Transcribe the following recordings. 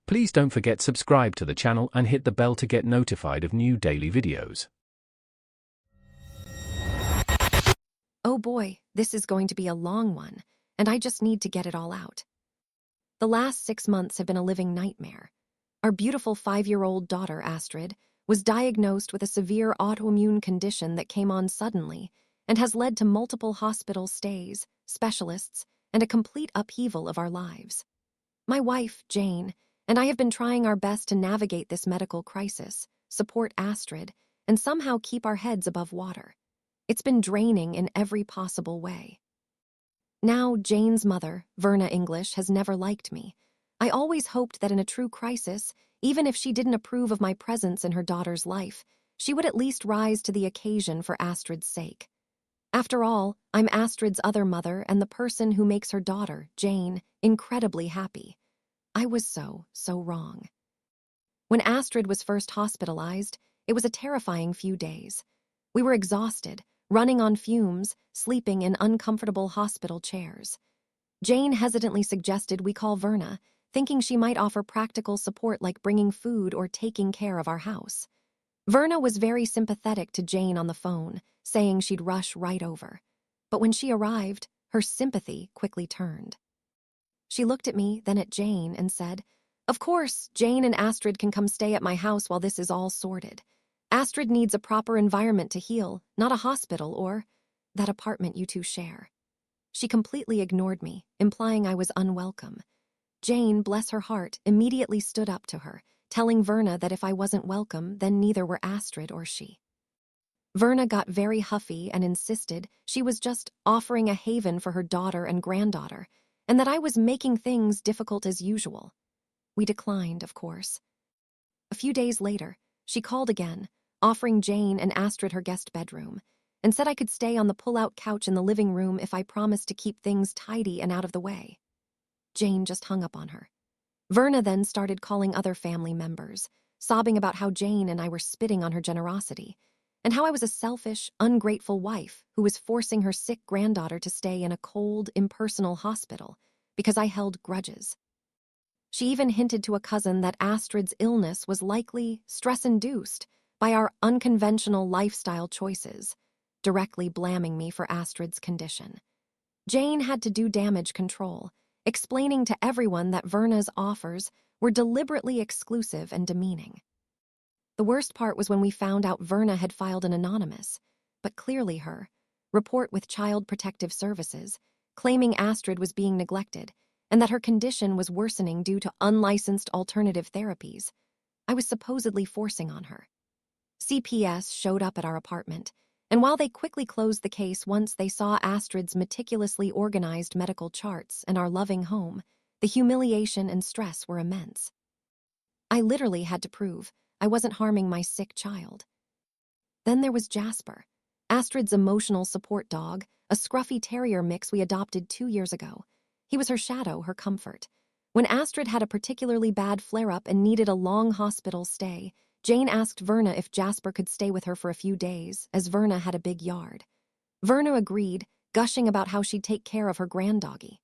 Please don't forget subscribe to the channel and hit the bell to get notified of new daily videos. Oh boy, this is going to be a long one, and I just need to get it all out. The last 6 months have been a living nightmare. Our beautiful 5-year-old daughter, Astrid, was diagnosed with a severe autoimmune condition that came on suddenly and has led to multiple hospital stays, specialists, and a complete upheaval of our lives. My wife, Jane, and I have been trying our best to navigate this medical crisis, support Astrid, and somehow keep our heads above water. It's been draining in every possible way. Now, Jane's mother, Verna English, has never liked me. I always hoped that in a true crisis, even if she didn't approve of my presence in her daughter's life, she would at least rise to the occasion for Astrid's sake. After all, I'm Astrid's other mother and the person who makes her daughter, Jane, incredibly happy. I was so wrong. When Astrid was first hospitalized, it was a terrifying few days. We were exhausted, running on fumes, sleeping in uncomfortable hospital chairs. Jane hesitantly suggested we call Verna, thinking she might offer practical support like bringing food or taking care of our house. Verna was very sympathetic to Jane on the phone, saying she'd rush right over. But when she arrived, her sympathy quickly turned. She looked at me, then at Jane, and said, "Of course, Jane and Astrid can come stay at my house while this is all sorted. Astrid needs a proper environment to heal, not a hospital or that apartment you two share." She completely ignored me, implying I was unwelcome. Jane, bless her heart, immediately stood up to her, telling Verna that if I wasn't welcome, then neither were Astrid or she. Verna got very huffy and insisted she was just offering a haven for her daughter and granddaughter, and that I was making things difficult as usual. We declined, of course. A few days later, she called again, offering Jane and Astrid her guest bedroom, and said I could stay on the pull-out couch in the living room if I promised to keep things tidy and out of the way. Jane just hung up on her. Verna then started calling other family members, sobbing about how Jane and I were spitting on her generosity, and how I was a selfish, ungrateful wife who was forcing her sick granddaughter to stay in a cold, impersonal hospital because I held grudges. She even hinted to a cousin that Astrid's illness was likely stress-induced by our unconventional lifestyle choices, directly blaming me for Astrid's condition. Jane had to do damage control, explaining to everyone that Verna's offers were deliberately exclusive and demeaning. The worst part was when we found out Verna had filed an anonymous, but clearly her, report with Child Protective Services, claiming Astrid was being neglected and that her condition was worsening due to unlicensed alternative therapies I was supposedly forcing on her. CPS showed up at our apartment, and while they quickly closed the case once they saw Astrid's meticulously organized medical charts and our loving home, the humiliation and stress were immense. I literally had to prove I wasn't harming my sick child. Then there was Jasper, Astrid's emotional support dog, a scruffy terrier mix we adopted 2 years ago. He was her shadow, her comfort. When Astrid had a particularly bad flare-up and needed a long hospital stay, Jane asked Verna if Jasper could stay with her for a few days, as Verna had a big yard. Verna agreed, gushing about how she'd take care of her granddoggy.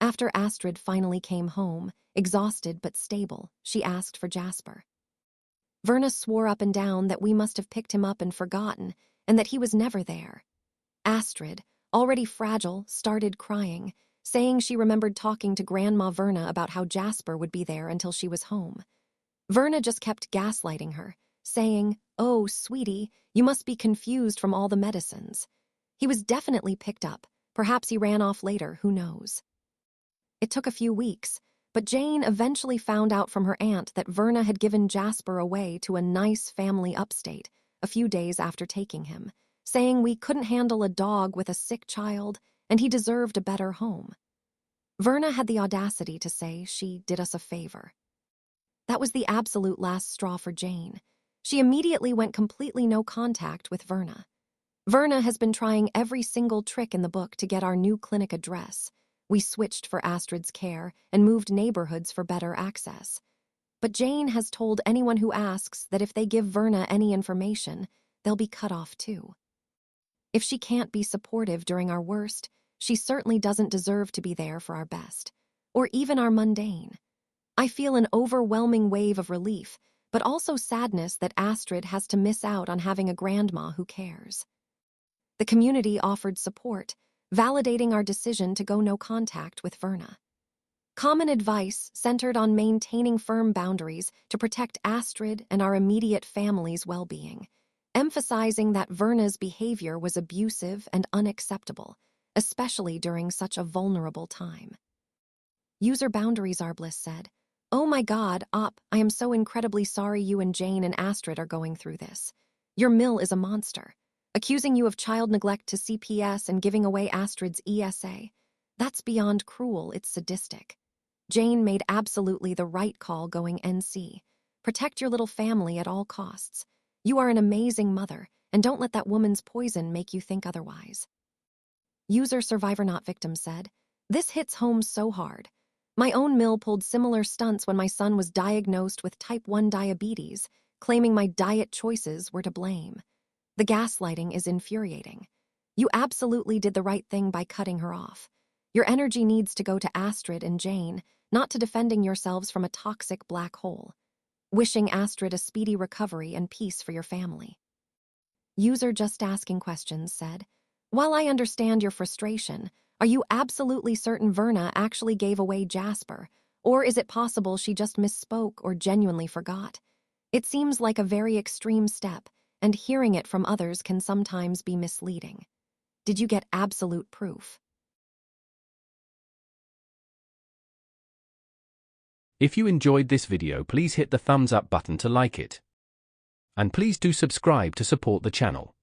After Astrid finally came home, exhausted but stable, she asked for Jasper. Verna swore up and down that we must have picked him up and forgotten, and that he was never there. Astrid, already fragile, started crying, saying she remembered talking to Grandma Verna about how Jasper would be there until she was home. Verna just kept gaslighting her, saying, "Oh, sweetie, you must be confused from all the medicines. He was definitely picked up. Perhaps he ran off later, who knows?" It took a few weeks, but Jane eventually found out from her aunt that Verna had given Jasper away to a nice family upstate a few days after taking him, saying we couldn't handle a dog with a sick child and he deserved a better home. Verna had the audacity to say she did us a favor. That was the absolute last straw for Jane. She immediately went completely no contact with Verna. Verna has been trying every single trick in the book to get our new clinic address. We switched for Astrid's care and moved neighborhoods for better access. But Jane has told anyone who asks that if they give Verna any information, they'll be cut off too. If she can't be supportive during our worst, she certainly doesn't deserve to be there for our best, or even our mundane. I feel an overwhelming wave of relief, but also sadness that Astrid has to miss out on having a grandma who cares. The community offered support, validating our decision to go no contact with Verna. Common advice centered on maintaining firm boundaries to protect Astrid and our immediate family's well-being, emphasizing that Verna's behavior was abusive and unacceptable, especially during such a vulnerable time. User boundaries, Arbliss said. "Oh my God, I am so incredibly sorry you and Jane and Astrid are going through this. Your mill is a monster. Accusing you of child neglect to CPS and giving away Astrid's ESA. That's beyond cruel, it's sadistic. Jane made absolutely the right call going NC. Protect your little family at all costs. You are an amazing mother, and don't let that woman's poison make you think otherwise." User Survivor Not Victim said, "This hits home so hard. My own mill pulled similar stunts when my son was diagnosed with type 1 diabetes, claiming my diet choices were to blame. The gaslighting is infuriating. You absolutely did the right thing by cutting her off. Your energy needs to go to Astrid and Jane, not to defending yourselves from a toxic black hole. Wishing Astrid a speedy recovery and peace for your family." User Just Asking Questions said, "While I understand your frustration, are you absolutely certain Verna actually gave away Jasper, or is it possible she just misspoke or genuinely forgot? It seems like a very extreme step, and hearing it from others can sometimes be misleading. Did you get absolute proof?" If you enjoyed this video, please hit the thumbs up button to like it. And please do subscribe to support the channel.